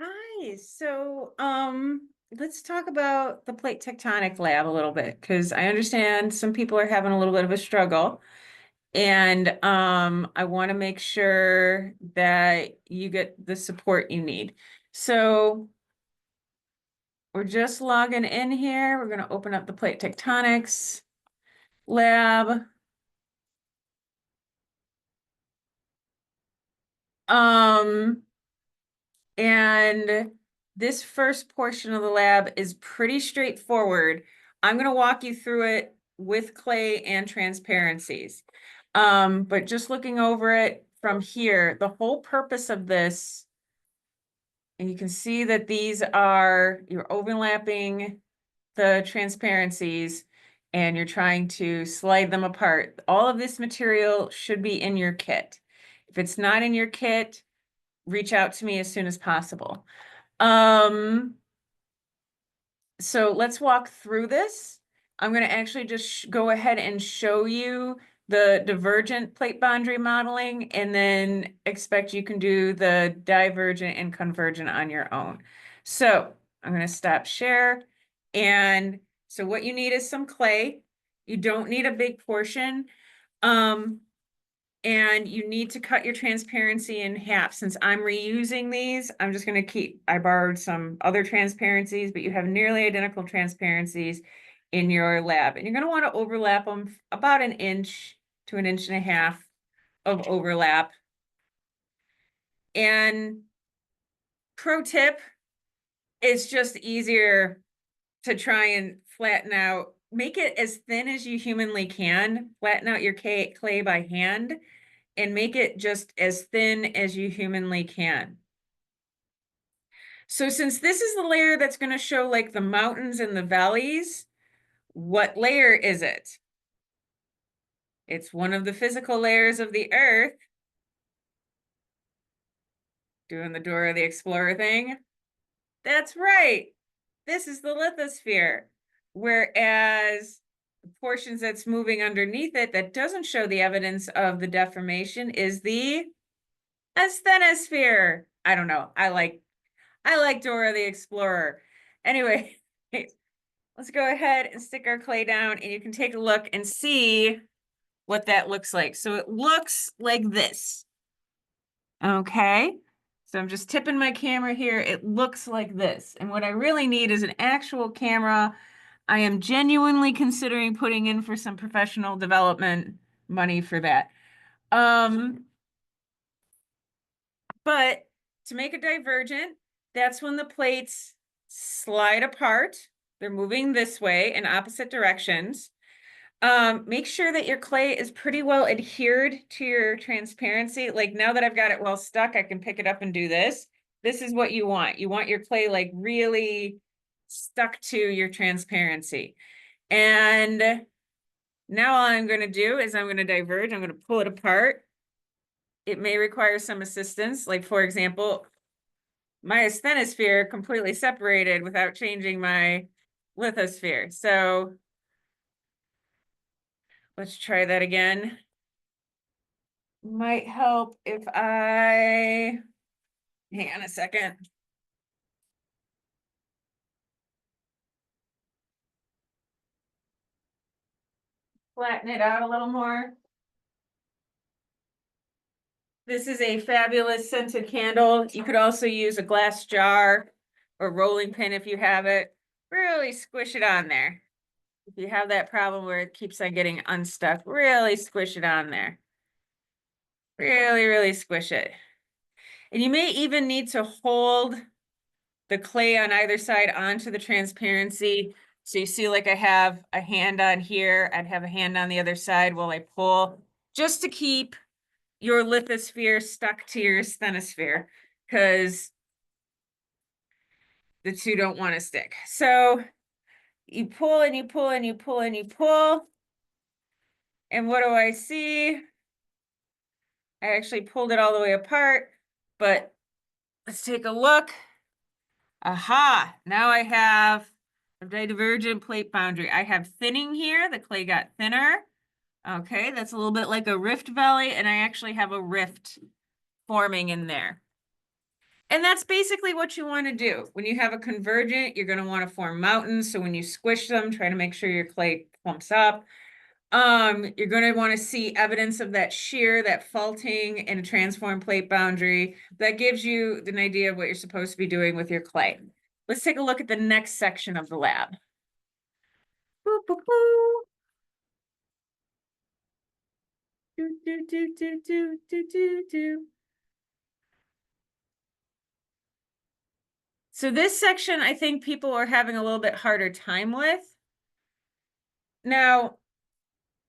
Hi. Let's talk about the plate tectonic lab a little bit because I understand some people are having a little bit of a struggle, and I want to make sure that you get the support you need. So we're just logging in here. We're going to open up the plate tectonics lab. Um, And this first portion of the lab is pretty straightforward. I'm going to walk you through it with clay and transparencies. But just looking over it from here, the whole purpose of this, and you can see that these are, you're overlapping the transparencies and you're trying to slide them apart. All of this material should be in your kit. If it's not in your kit, reach out to me as soon as possible. Um, so let's walk through this. I'm going to actually just go ahead and show you the divergent plate boundary modeling and then expect you can do the divergent and convergent on your own. So I'm going to stop share. And so what you need is some clay. You don't need a big portion. And you need to cut your transparency in half. Since I'm reusing these, I'm just going to I borrowed some other transparencies, but you have nearly identical transparencies in your lab. And you're going to want to overlap them about 1 inch to 1.5 inches of overlap. And pro tip, it's just easier to try and flatten out, make it as thin as you humanly can, flatten out your clay by hand, and make it just as thin as you humanly can. So since this is the layer that's going to show like the mountains and the valleys, what layer is it? It's one of the physical layers of the Earth. Doing the Dora the Explorer thing. That's right. This is the lithosphere. Whereas the portions that's moving underneath it that doesn't show the evidence of the deformation is the asthenosphere. I don't know. I like Dora the Explorer. Anyway, let's go ahead and stick our clay down and you can take a look and see what that looks like. So it looks like this. Okay. So I'm just tipping my camera here. It looks like this. And what I really need is an actual camera. I am genuinely considering putting in for some professional development money for that. But to make a divergent, that's when the plates slide apart. They're moving this way in opposite directions. Make sure that your clay is pretty well adhered to your transparency. Like now that I've got it well stuck, I can pick it up and do this. This is what you want. You want your clay like really stuck to your transparency. And now all I'm going to do is I'm going to diverge. I'm going to pull it apart. It may require some assistance. Like for example, my asthenosphere completely separated without changing my lithosphere. So let's try that again. Might help if I, hang on a second. Flatten it out a little more. This is a fabulous scented candle. You could also use a glass jar or rolling pin if you have it. Really squish it on there. If you have that problem where it keeps on getting unstuck, really squish it on there. Really, really squish it. And you may even need to hold the clay on either side onto the transparency. So you see like I have a hand on here, I'd have a hand on the other side while I pull, just to keep your lithosphere stuck to your asthenosphere, because the two don't want to stick. So you pull and you pull and you pull and you pull. And what do I see? I actually pulled it all the way apart, but let's take a look. Aha, now I have a divergent plate boundary. I have thinning here, the clay got thinner. Okay, that's a little bit like a rift valley, and I actually have a rift forming in there. And that's basically what you want to do. When you have a convergent, you're going to want to form mountains. So when you squish them, try to make sure your clay clumps up. You're going to want to see evidence of that shear, that faulting, and a transform plate boundary. That gives you an idea of what you're supposed to be doing with your clay. Let's take a look at the next section of the lab. Boop, boop, boop. Do, do, do, do, do, do, do, do. So this section, I think people are having a little bit harder time with. Now,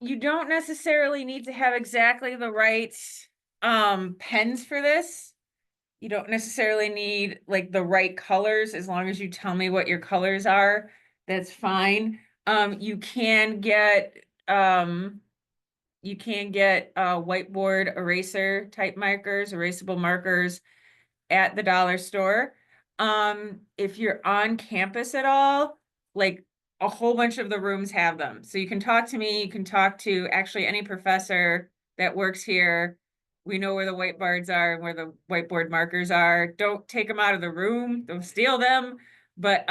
you don't necessarily need to have exactly the right pens for this. You don't necessarily need like the right colors. As long as you tell me what your colors are, that's fine. You can get whiteboard eraser type markers, erasable markers at the dollar store. If you're on campus at all, like a whole bunch of the rooms have them. So you can talk to me, you can talk to actually any professor that works here. We know where the whiteboards are and where the whiteboard markers are. Don't take them out of the room, don't steal them, but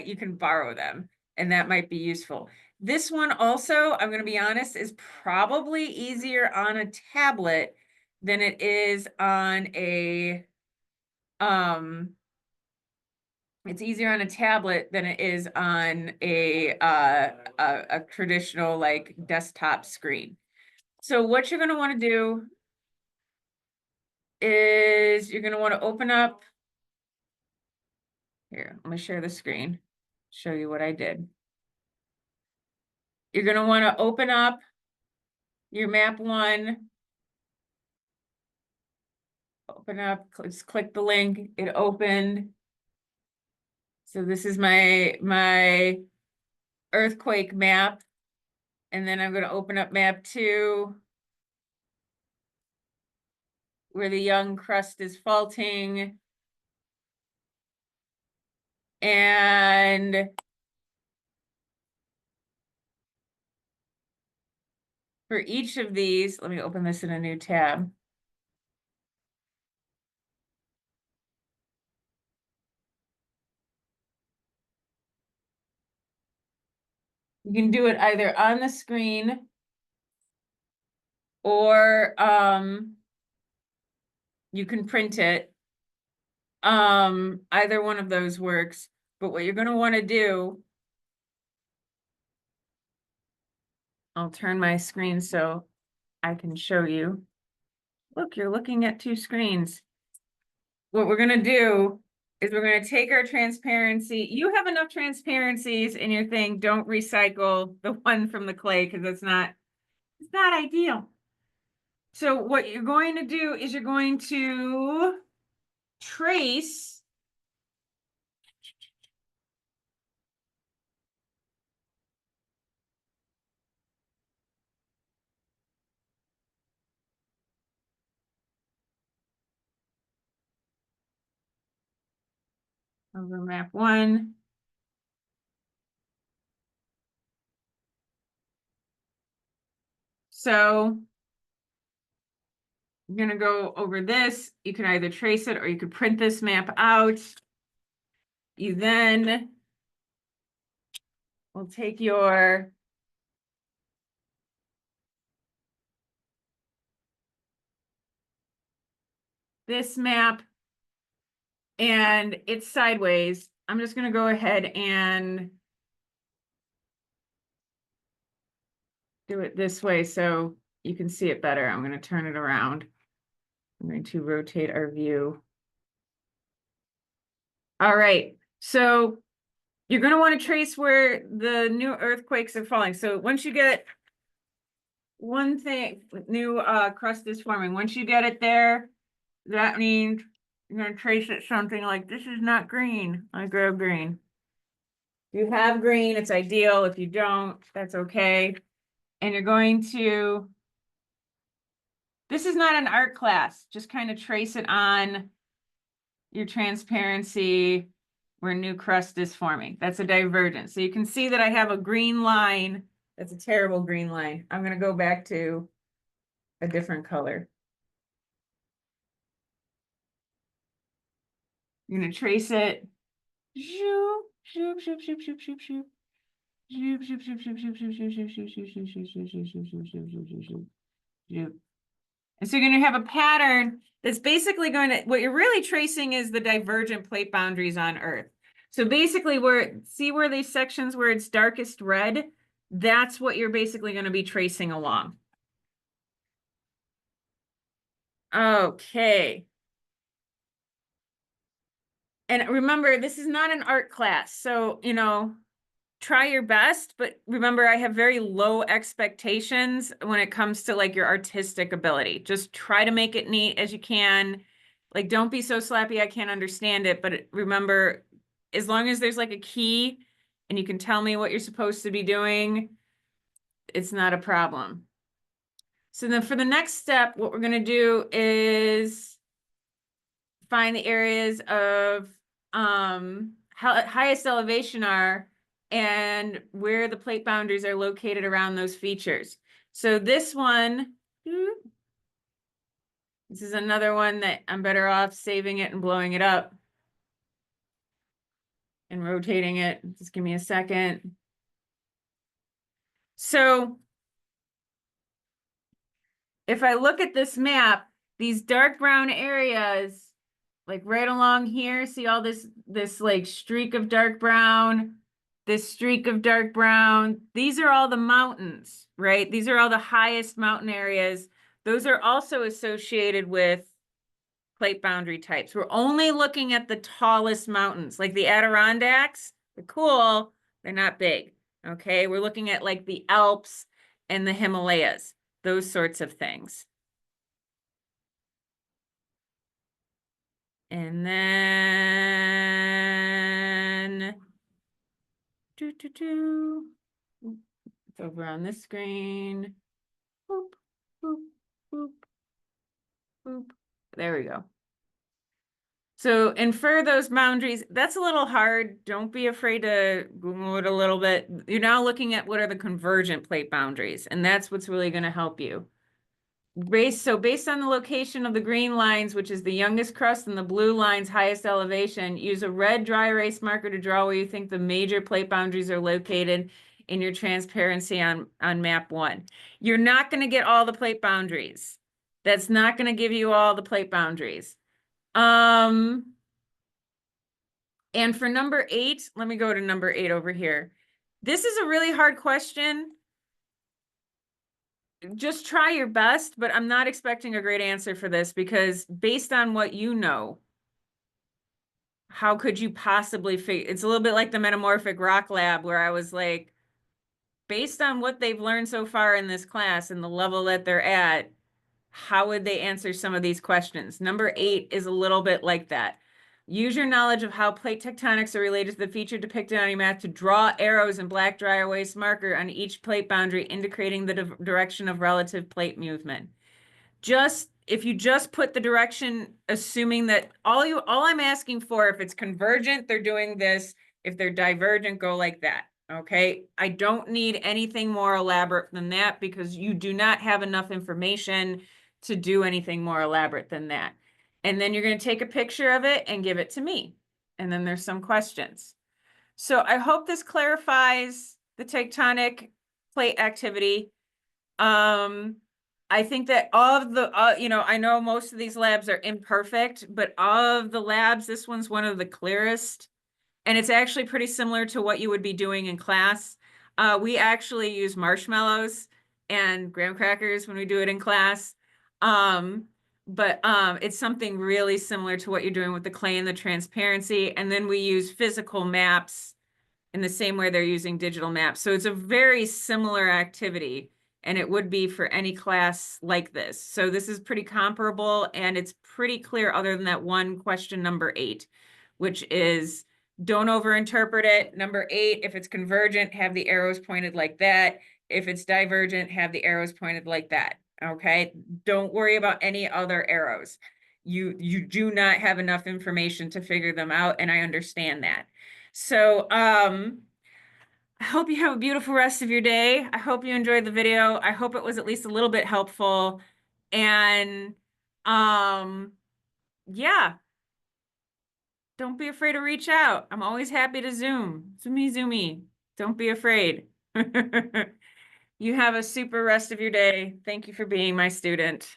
you can borrow them, and that might be useful. This one also, I'm going to be honest, is probably easier on a tablet than it is on a it's easier on a tablet than it is on a traditional like desktop screen. So what you're going to want to do is you're going to want to open up here. I'm going to share the screen, show you what I did. You're going to want to open up your map one. Open up, just click the link. It opened. So this is my earthquake map. And then I'm going to open up map 2, where the young crust is faulting. And for each of these, let me open this in a new tab. You can do it either on the screen or you can print it. Either one of those works. But what you're going to want to do, I'll turn my screen so I can show you. Look, you're looking at 2 screens. What we're going to do is we're going to take our transparency. You have enough transparencies in your thing. Don't recycle the one from the clay because it's not ideal. So what you're going to do is you're going to trace over map 1. So I'm going to go over this. You can either trace it or you could print this map out. You then will take your this map and it's sideways. I'm just going to go ahead and do it this way so you can see it better. I'm going to turn it around. I'm going to rotate our view. All right. So you're going to want to trace where the new earthquakes are falling. So once you get one thing, new crust is forming. Once you get it there, that means you're going to trace it something like this is not green. I grab green. If you have green, it's ideal. If you don't, that's okay. And you're going to, this is not an art class, just kind of trace it on your transparency where new crust is forming. That's a divergence. So you can see that I have a green line. That's a terrible green line. I'm going to go back to a different color. You're gonna trace it. Shoop, shoop, shoop, shoop, shoop, shoop, shoop. Shoop, shoop, shoop, shoop, shoop, shoop, shoop, shoop, shoop, shoop, shoop, shoop, shoop, shoop, shoop, shoop, shoop, shoop, shoop, shoop. And so you're going to have a pattern that's basically going to, what you're really tracing is the divergent plate boundaries on Earth. So basically see where these sections where it's darkest red, that's what you're basically going to be tracing along. Okay. And remember, this is not an art class. So, try your best, but remember, I have very low expectations when it comes to like your artistic ability. Just try to make it neat as you can. Like, don't be so slappy, I can't understand it. But remember, as long as there's like a key and you can tell me what you're supposed to be doing, it's not a problem. So then for the next step, what we're going to do is find the areas of how highest elevation are and where the plate boundaries are located around those features. So this one, this is another one that I'm better off saving it and blowing it up and rotating it. Just give me a second. So if I look at this map, these dark brown areas, like right along here, see all this like streak of dark brown, this streak of dark brown. These are all the mountains, right? These are all the highest mountain areas. Those are also associated with plate boundary types. We're only looking at the tallest mountains, like the Adirondacks. They're cool, they're not big. Okay, we're looking at like the Alps and the Himalayas, those sorts of things. And then it's over on this screen. Boop, boop, boop, boop. There we go. So infer those boundaries. That's a little hard. Don't be afraid to Google it a little bit. You're now looking at what are the convergent plate boundaries, and that's what's really going to help you. Based on the location of the green lines, which is the youngest crust, and the blue line's highest elevation, use a red dry erase marker to draw where you think the major plate boundaries are located in your transparency on map 1. You're not going to get all the plate boundaries. That's not going to give you all the plate boundaries. And for number 8, let me go to number 8 over here. This is a really hard question. Just try your best, but I'm not expecting a great answer for this because based on what you know, how could you possibly figure? It's a little bit like the metamorphic rock lab where I was like, based on what they've learned so far in this class and the level that they're at, how would they answer some of these questions? Number 8 is a little bit like that. Use your knowledge of how plate tectonics are related to the feature depicted on your map to draw arrows in black dry erase marker on each plate boundary, indicating the direction of relative plate movement. If you just put the direction, assuming that all I'm asking for, if it's convergent, they're doing this. If they're divergent, go like that. Okay. I don't need anything more elaborate than that because you do not have enough information to do anything more elaborate than that. And then you're going to take a picture of it and give it to me. And then there's some questions. So I hope this clarifies the tectonic plate activity. I think that of the, I know most of these labs are imperfect, but of the labs, this one's one of the clearest. And it's actually pretty similar to what you would be doing in class. We actually use marshmallows and graham crackers when we do it in class. But it's something really similar to what you're doing with the clay and the transparency. And then we use physical maps in the same way they're using digital maps. So it's a very similar activity, and it would be for any class like this. So this is pretty comparable, and it's pretty clear other than that one question number 8, which is don't overinterpret it. Number 8, if it's convergent, have the arrows pointed like that. If it's divergent, have the arrows pointed like that. Okay, don't worry about any other arrows. You do not have enough information to figure them out, and I understand that. So I hope you have a beautiful rest of your day. I hope you enjoyed the video. I hope it was at least a little bit helpful. And yeah, don't be afraid to reach out. I'm always happy to Zoom. Zoomy, zoomy. Don't be afraid. You have a super rest of your day. Thank you for being my student.